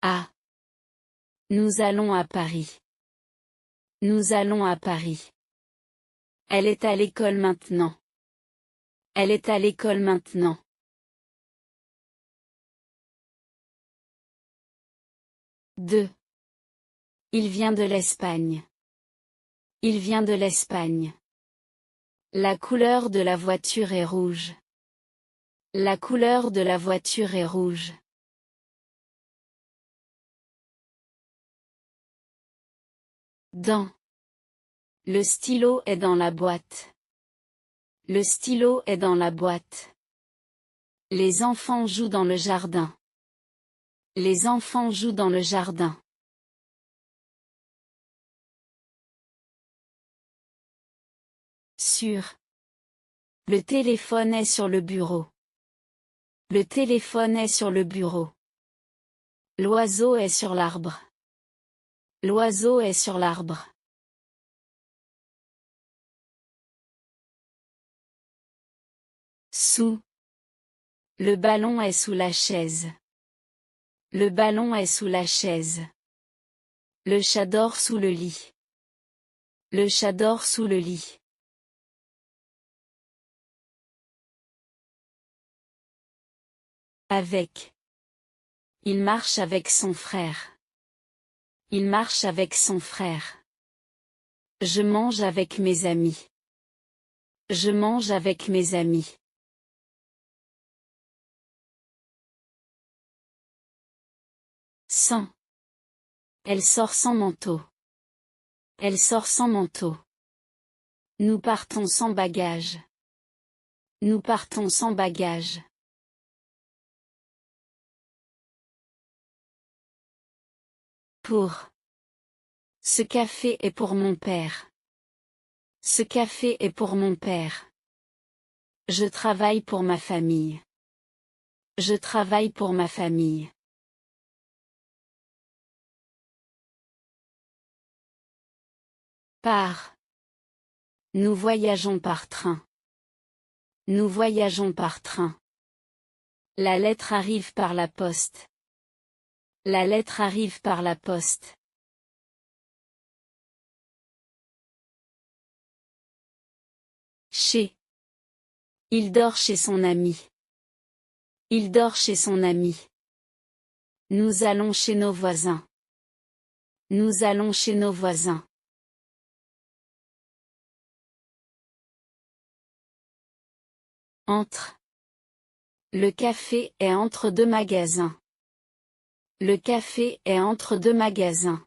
Ah. Nous allons à Paris. Nous allons à Paris. Elle est à l'école maintenant. Elle est à l'école maintenant. 2. Il vient de l'Espagne. Il vient de l'Espagne. La couleur de la voiture est rouge. La couleur de la voiture est rouge. Dans. Le stylo est dans la boîte. Le stylo est dans la boîte. Les enfants jouent dans le jardin. Les enfants jouent dans le jardin. Sur. Le téléphone est sur le bureau. Le téléphone est sur le bureau. L'oiseau est sur l'arbre. L'oiseau est sur l'arbre. Sous. Le ballon est sous la chaise. Le ballon est sous la chaise. Le chat dort sous le lit. Le chat dort sous le lit. Avec. Il marche avec son frère. Il marche avec son frère. Je mange avec mes amis. Je mange avec mes amis. Sans. Elle sort sans manteau. Elle sort sans manteau. Nous partons sans bagage. Nous partons sans bagage. Pour. Ce café est pour mon père. Ce café est pour mon père. Je travaille pour ma famille. Je travaille pour ma famille. Par. Nous voyageons par train. Nous voyageons par train. La lettre arrive par la poste. La lettre arrive par la poste. Chez. Il dort chez son ami. Il dort chez son ami. Nous allons chez nos voisins. Nous allons chez nos voisins. Entre. Le café est entre deux magasins. Le café est entre deux magasins.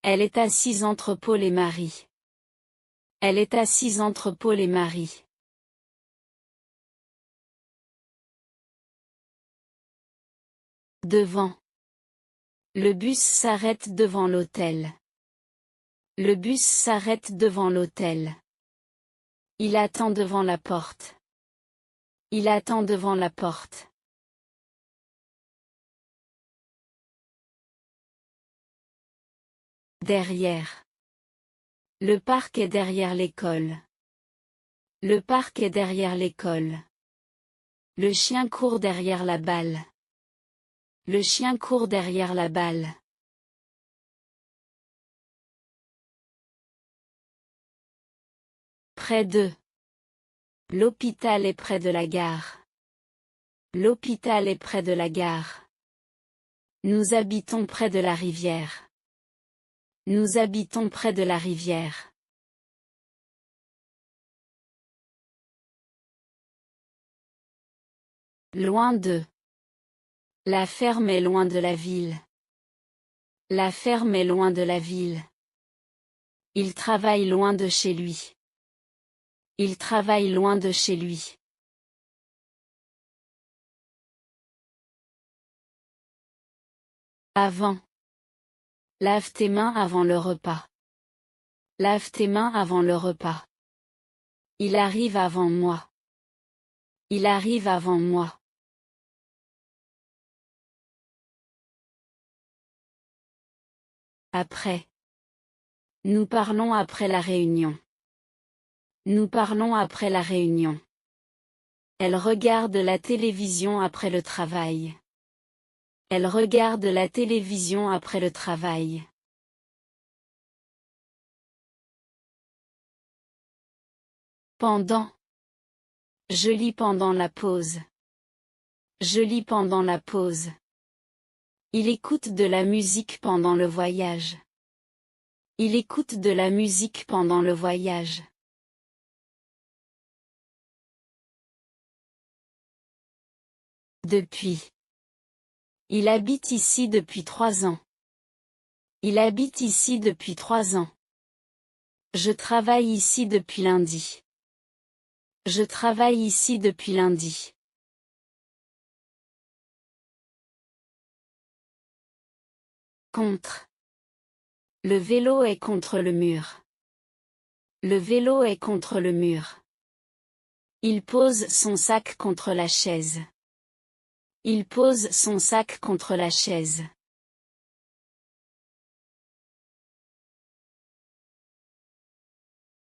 Elle est assise entre Paul et Marie. Elle est assise entre Paul et Marie. Devant. Le bus s'arrête devant l'hôtel. Le bus s'arrête devant l'hôtel. Il attend devant la porte. Il attend devant la porte. Derrière. Le parc est derrière l'école. Le parc est derrière l'école. Le chien court derrière la balle. Le chien court derrière la balle. Près de. L'hôpital est près de la gare. L'hôpital est près de la gare. Nous habitons près de la rivière. Nous habitons près de la rivière. Loin de. La ferme est loin de la ville. La ferme est loin de la ville. Il travaille loin de chez lui. Il travaille loin de chez lui. Avant. Lave tes mains avant le repas. Lave tes mains avant le repas. Il arrive avant moi. Il arrive avant moi. Après. Nous parlons après la réunion. Nous parlons après la réunion. Elle regarde la télévision après le travail. Elle regarde la télévision après le travail. Pendant. Je lis pendant la pause. Je lis pendant la pause. Il écoute de la musique pendant le voyage. Il écoute de la musique pendant le voyage. Depuis. Il habite ici depuis 3 ans. Il habite ici depuis 3 ans. Je travaille ici depuis lundi. Je travaille ici depuis lundi. Contre. Le vélo est contre le mur. Le vélo est contre le mur. Il pose son sac contre la chaise. Il pose son sac contre la chaise.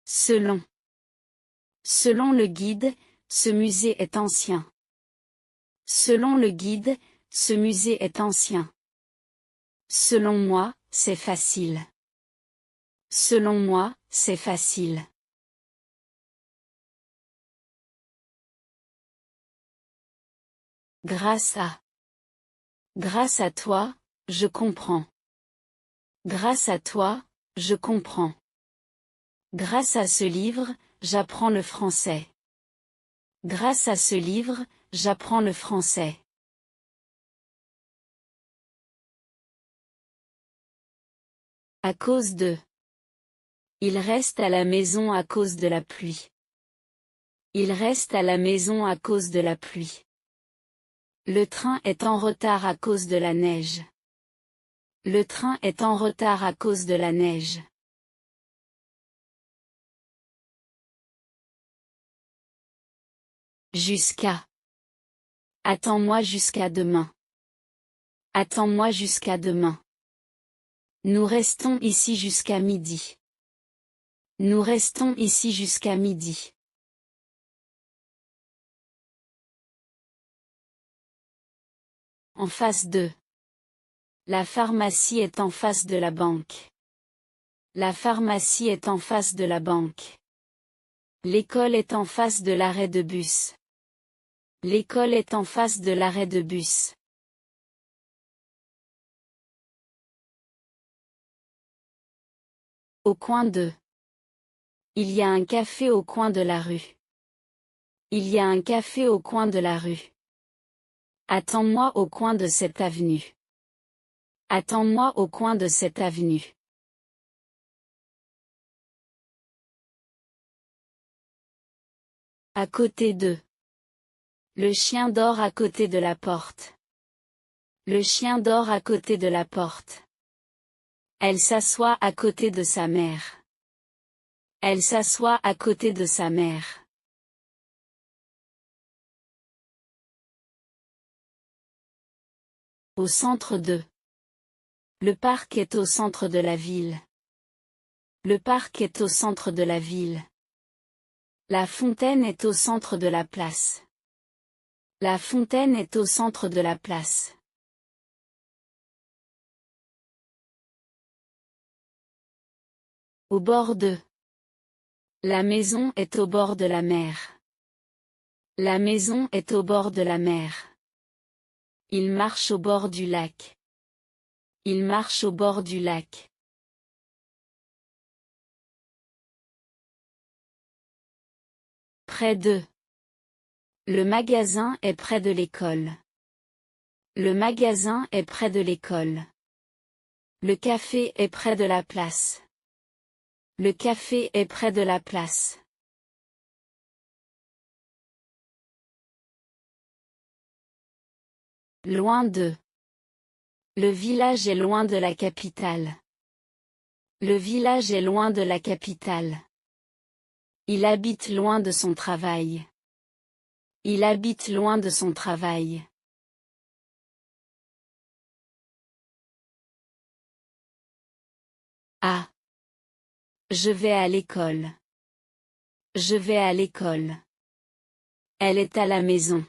Selon. Selon le guide, ce musée est ancien. Selon le guide, ce musée est ancien. Selon moi, c'est facile. Selon moi, c'est facile. Grâce à. Grâce à toi, je comprends. Grâce à toi, je comprends. Grâce à ce livre, j'apprends le français. Grâce à ce livre, j'apprends le français. À cause de. Il reste à la maison à cause de la pluie. Il reste à la maison à cause de la pluie. Le train est en retard à cause de la neige. Le train est en retard à cause de la neige. Jusqu'à. Attends-moi jusqu'à demain. Attends-moi jusqu'à demain. Nous restons ici jusqu'à midi. Nous restons ici jusqu'à midi. En face de. La pharmacie est en face de la banque. La pharmacie est en face de la banque. L'école est en face de l'arrêt de bus. L'école est en face de l'arrêt de bus. Au coin de. Il y a un café au coin de la rue. Il y a un café au coin de la rue. Attends-moi au coin de cette avenue. Attends-moi au coin de cette avenue. À côté de. Le chien dort à côté de la porte. Le chien dort à côté de la porte. Elle s'assoit à côté de sa mère. Elle s'assoit à côté de sa mère. Au centre de. Le parc est au centre de la ville. Le parc est au centre de la ville. La fontaine est au centre de la place. La fontaine est au centre de la place. Au bord de. La maison est au bord de la mer. La maison est au bord de la mer. Il marche au bord du lac. Il marche au bord du lac. Près de. Le magasin est près de l'école. Le magasin est près de l'école. Le café est près de la place. Le café est près de la place. Loin de. Le village est loin de la capitale. Le village est loin de la capitale. Il habite loin de son travail. Il habite loin de son travail. Ah. Je vais à l'école. Je vais à l'école. Elle est à la maison.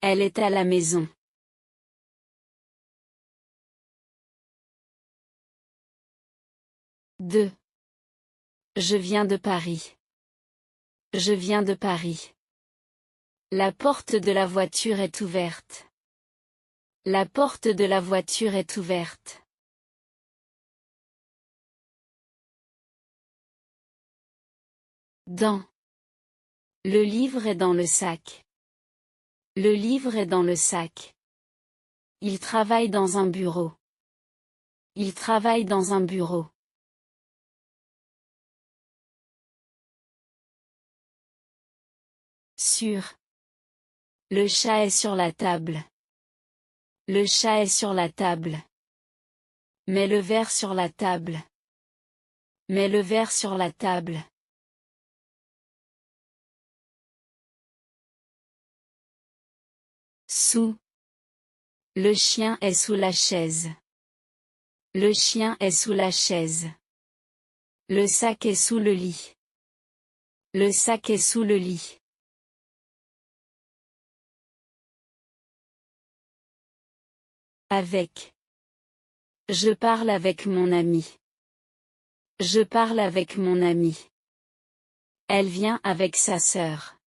Elle est à la maison. 2. Je viens de Paris. Je viens de Paris. La porte de la voiture est ouverte. La porte de la voiture est ouverte. Dans. Le livre est dans le sac. Le livre est dans le sac. Il travaille dans un bureau. Il travaille dans un bureau. Sur. Le chat est sur la table. Le chat est sur la table. Mets le verre sur la table. Mets le verre sur la table. Sous. Le chien est sous la chaise. Le chien est sous la chaise. Le sac est sous le lit. Le sac est sous le lit. Avec. Je parle avec mon ami. Je parle avec mon ami. Elle vient avec sa sœur.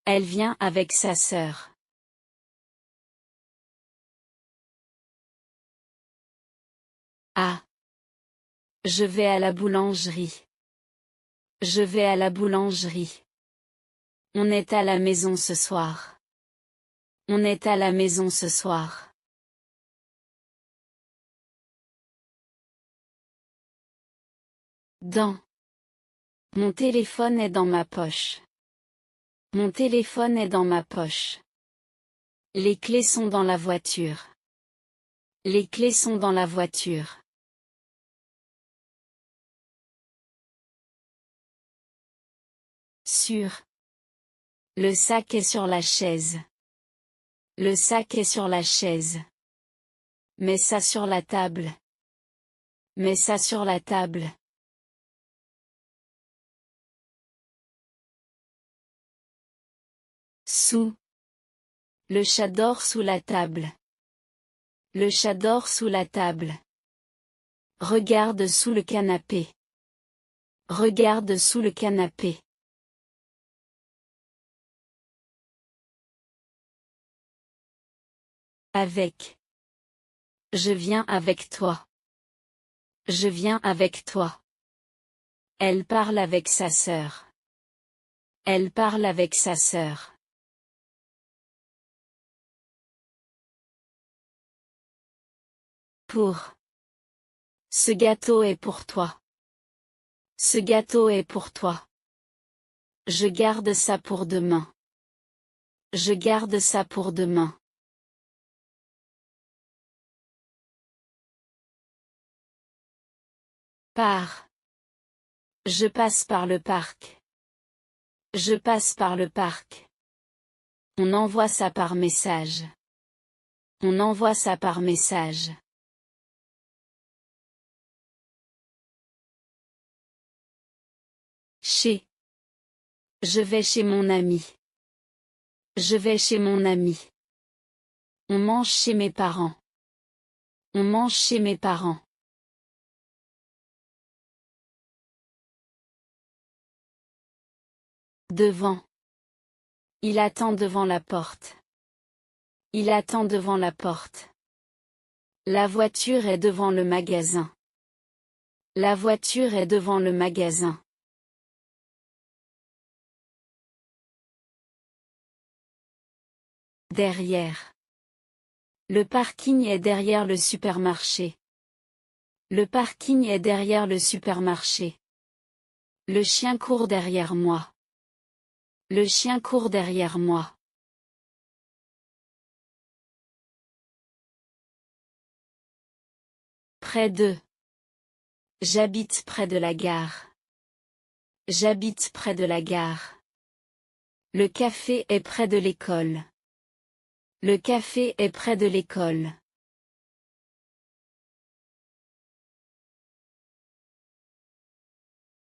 Elle vient avec sa sœur. Ah. Je vais à la boulangerie. Je vais à la boulangerie. On est à la maison ce soir. On est à la maison ce soir. Dans. Mon téléphone est dans ma poche. Mon téléphone est dans ma poche. Les clés sont dans la voiture. Les clés sont dans la voiture. Sur. Le sac est sur la chaise. Le sac est sur la chaise. Mets ça sur la table. Mets ça sur la table. Sous. Le chat dort sous la table. Le chat dort sous la table. Regarde sous le canapé. Regarde sous le canapé. Avec. Je viens avec toi. Je viens avec toi. Elle parle avec sa sœur. Elle parle avec sa sœur. Pour. Ce gâteau est pour toi. Ce gâteau est pour toi. Je garde ça pour demain. Je garde ça pour demain. Par. Je passe par le parc. Je passe par le parc. On envoie ça par message. On envoie ça par message. Chez. Je vais chez mon ami. Je vais chez mon ami. On mange chez mes parents. On mange chez mes parents. Devant. Il attend devant la porte. Il attend devant la porte. La voiture est devant le magasin. La voiture est devant le magasin. Derrière. Le parking est derrière le supermarché. Le parking est derrière le supermarché. Le chien court derrière moi. Le chien court derrière moi. Près de. J'habite près de la gare. J'habite près de la gare. Le café est près de l'école. Le café est près de l'école.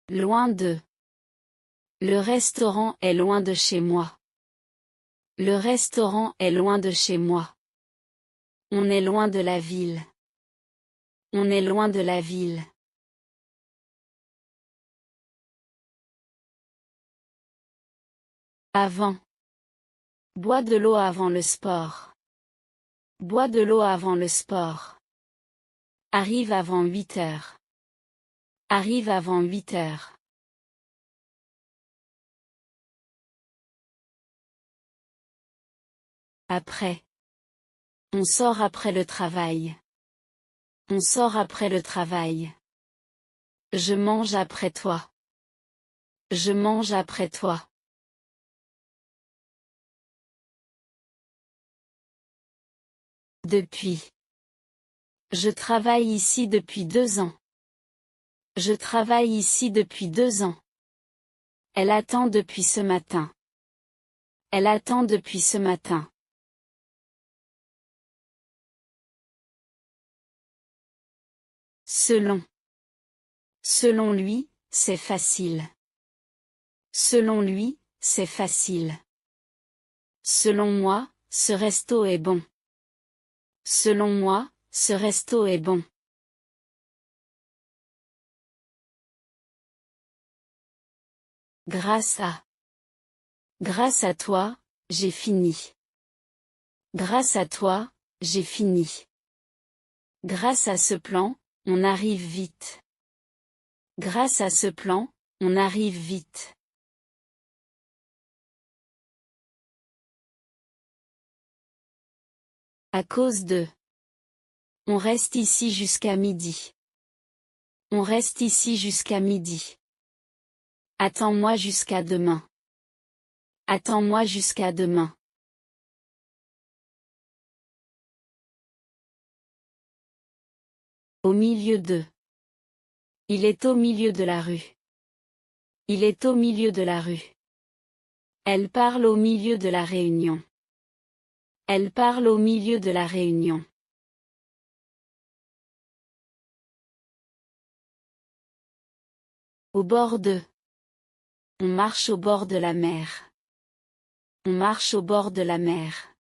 Loin de. Le restaurant est loin de chez moi. Le restaurant est loin de chez moi. On est loin de la ville. On est loin de la ville. Avant. Bois de l'eau avant le sport. Bois de l'eau avant le sport. Arrive avant 8 heures. Arrive avant 8 heures. Après. On sort après le travail. On sort après le travail. Je mange après toi. Je mange après toi. Depuis. Je travaille ici depuis 2 ans. Je travaille ici depuis 2 ans. Elle attend depuis ce matin. Elle attend depuis ce matin. Selon. Selon lui, c'est facile. Selon lui, c'est facile. Selon moi, ce resto est bon. Selon moi, ce resto est bon. Grâce à toi, j'ai fini. Grâce à toi, j'ai fini. Grâce à ce plan, on arrive vite. Grâce à ce plan, on arrive vite. À cause de. On reste ici jusqu'à midi. On reste ici jusqu'à midi. Attends-moi jusqu'à demain. Attends-moi jusqu'à demain. Au milieu de. Il est au milieu de la rue. Il est au milieu de la rue. Elle parle au milieu de la réunion. Elle parle au milieu de la réunion. Au bord de. On marche au bord de la mer. On marche au bord de la mer.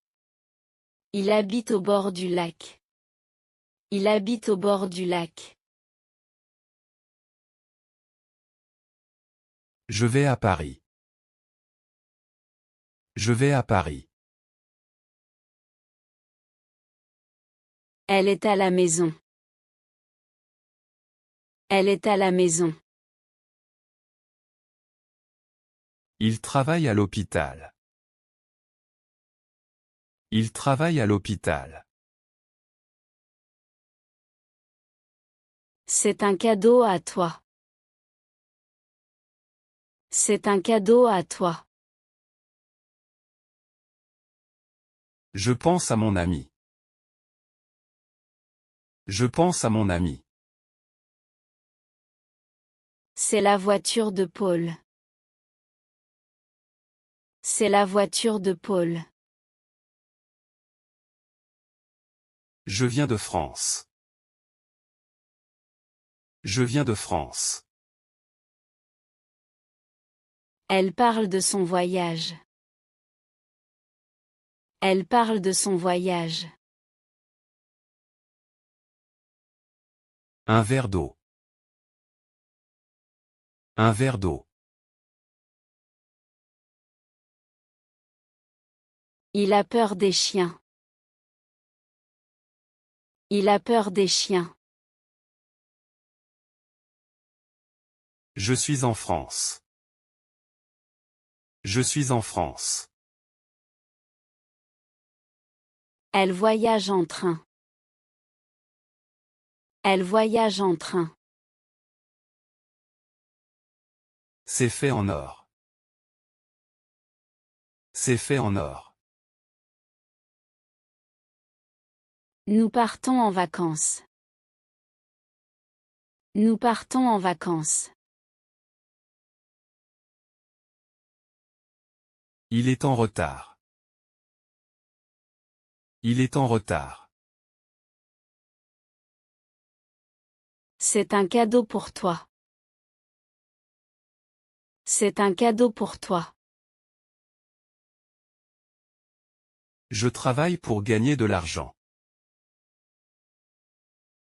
Il habite au bord du lac. Il habite au bord du lac. Je vais à Paris. Je vais à Paris. Elle est à la maison. Elle est à la maison. Il travaille à l'hôpital. Il travaille à l'hôpital. C'est un cadeau à toi. C'est un cadeau à toi. Je pense à mon ami. Je pense à mon ami. C'est la voiture de Paul. C'est la voiture de Paul. Je viens de France. Je viens de France. Elle parle de son voyage. Elle parle de son voyage. Un verre d'eau. Un verre d'eau. Il a peur des chiens. Il a peur des chiens. Je suis en France. Je suis en France. Elle voyage en train. Elle voyage en train. C'est fait en or. C'est fait en or. Nous partons en vacances. Nous partons en vacances. Il est en retard. Il est en retard. C'est un cadeau pour toi. C'est un cadeau pour toi. Je travaille pour gagner de l'argent.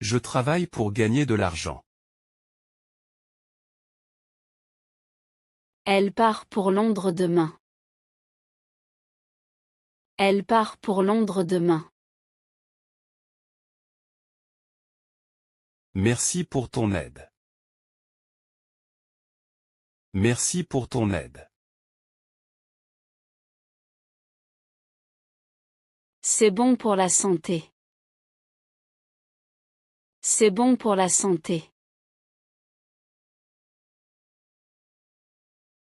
Je travaille pour gagner de l'argent. Elle part pour Londres demain. Elle part pour Londres demain. Merci pour ton aide. Merci pour ton aide. C'est bon pour la santé. C'est bon pour la santé.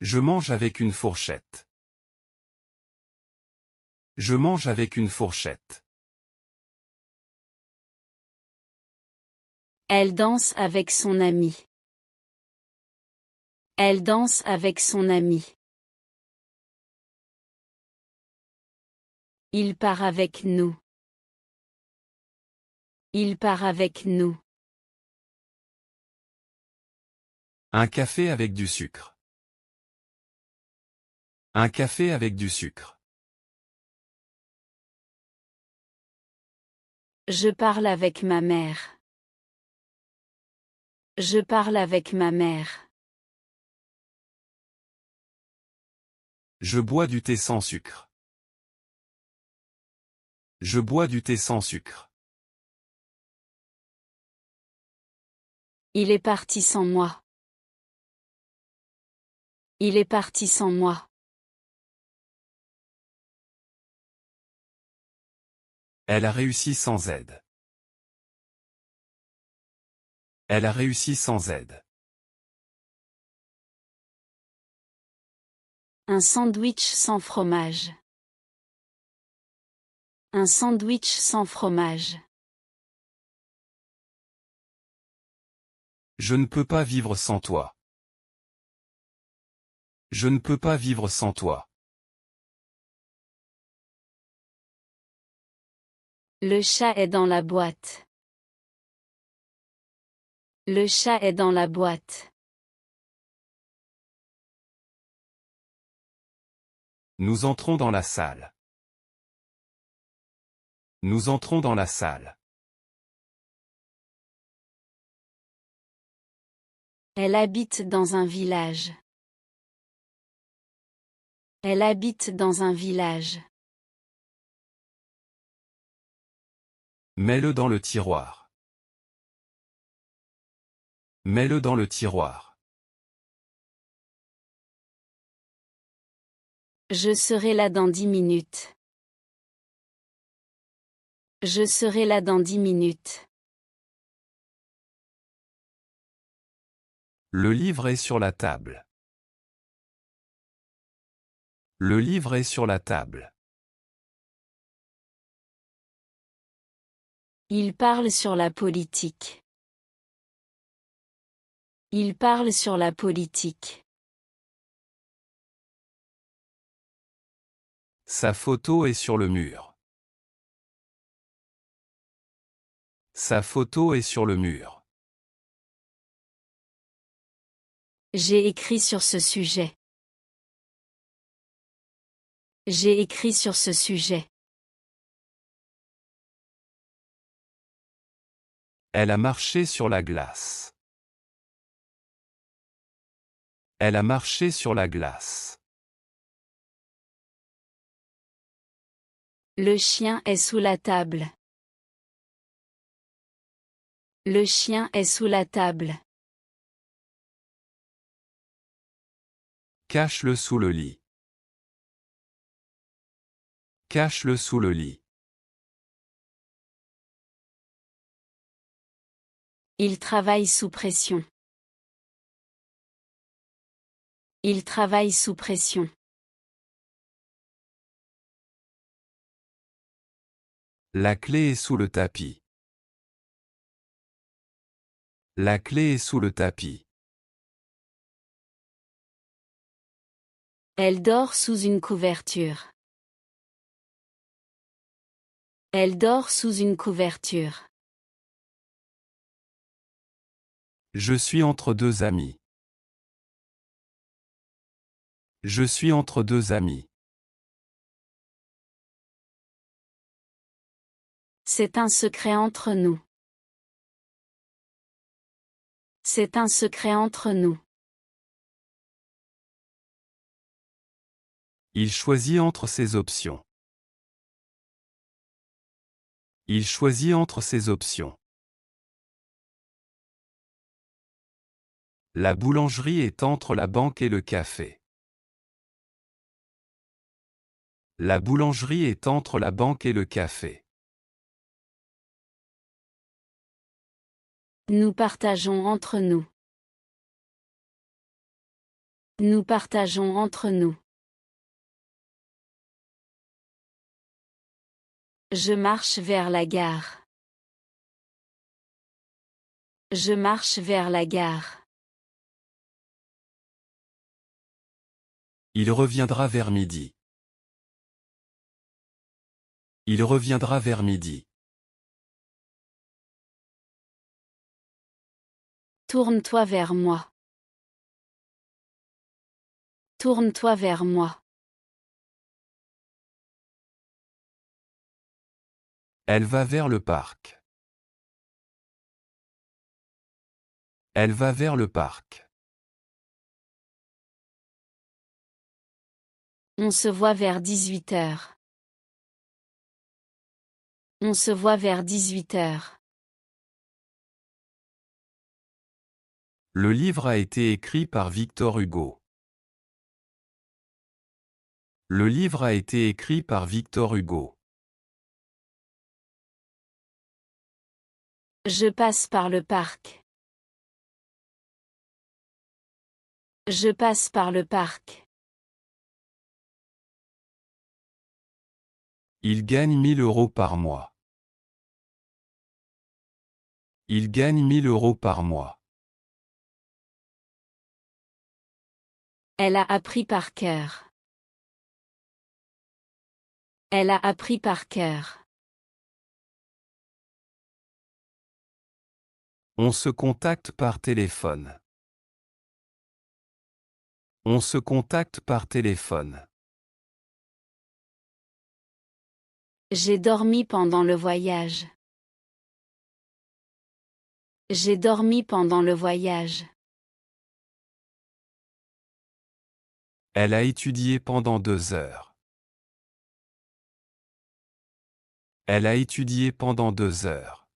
Je mange avec une fourchette. Je mange avec une fourchette. Elle danse avec son ami. Elle danse avec son ami. Il part avec nous. Il part avec nous. Un café avec du sucre. Un café avec du sucre. Je parle avec ma mère. Je parle avec ma mère. Je bois du thé sans sucre. Je bois du thé sans sucre. Il est parti sans moi. Il est parti sans moi. Elle a réussi sans aide. Elle a réussi sans aide. Un sandwich sans fromage. Un sandwich sans fromage. Je ne peux pas vivre sans toi. Je ne peux pas vivre sans toi. Le chat est dans la boîte. Le chat est dans la boîte. Nous entrons dans la salle. Nous entrons dans la salle. Elle habite dans un village. Elle habite dans un village. Mets-le dans le tiroir. Mets-le dans le tiroir. Je serai là dans 10 minutes. Je serai là dans 10 minutes. Le livre est sur la table. Le livre est sur la table. Il parle sur la politique. Il parle sur la politique. Sa photo est sur le mur. Sa photo est sur le mur. J'ai écrit sur ce sujet. J'ai écrit sur ce sujet. Elle a marché sur la glace. Elle a marché sur la glace. Le chien est sous la table. Le chien est sous la table. Cache-le sous le lit. Cache-le sous le lit. Il travaille sous pression. Il travaille sous pression. La clé est sous le tapis. La clé est sous le tapis. Elle dort sous une couverture. Elle dort sous une couverture. Je suis entre deux amis. Je suis entre deux amis. C'est un secret entre nous. C'est un secret entre nous. Il choisit entre ses options. Il choisit entre ses options. La boulangerie est entre la banque et le café. La boulangerie est entre la banque et le café. Nous partageons entre nous. Nous partageons entre nous. Je marche vers la gare. Je marche vers la gare. Il reviendra vers midi. Il reviendra vers midi. Tourne-toi vers moi. Tourne-toi vers moi. Elle va vers le parc. Elle va vers le parc. On se voit vers 18h. On se voit vers 18h. Le livre a été écrit par Victor Hugo. Le livre a été écrit par Victor Hugo. Je passe par le parc. Je passe par le parc. Il gagne 1000 € par mois. Il gagne 1000 € par mois. Elle a appris par cœur. Elle a appris par cœur. On se contacte par téléphone. On se contacte par téléphone. J'ai dormi pendant le voyage. J'ai dormi pendant le voyage. Elle a étudié pendant 2 heures. Elle a étudié pendant 2 heures.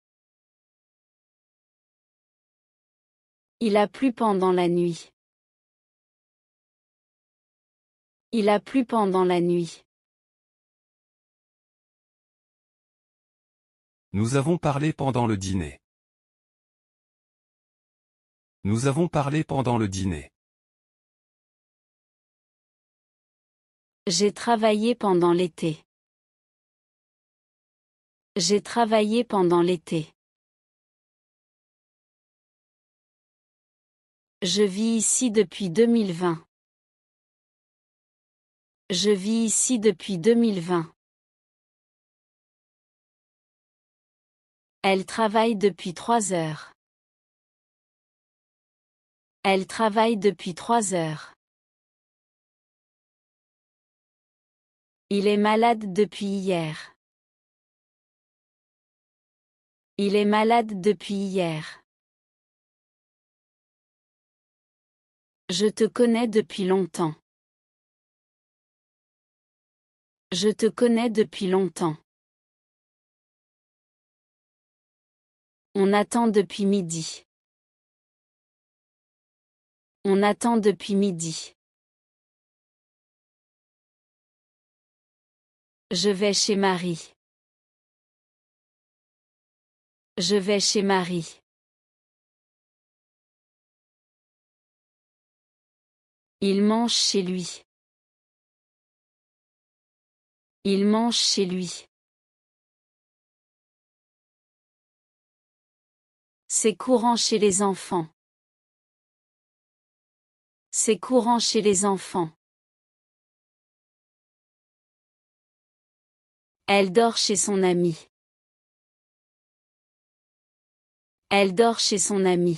Il a plu pendant la nuit. Il a plu pendant la nuit. Nous avons parlé pendant le dîner. Nous avons parlé pendant le dîner. J'ai travaillé pendant l'été. J'ai travaillé pendant l'été. Je vis ici depuis 2020. Je vis ici depuis 2020. Elle travaille depuis 3 heures. Elle travaille depuis 3 heures. Il est malade depuis hier. Il est malade depuis hier. Je te connais depuis longtemps. Je te connais depuis longtemps. On attend depuis midi. On attend depuis midi. Je vais chez Marie. Je vais chez Marie. Il mange chez lui. Il mange chez lui. C'est courant chez les enfants. C'est courant chez les enfants. Elle dort chez son ami. Elle dort chez son ami.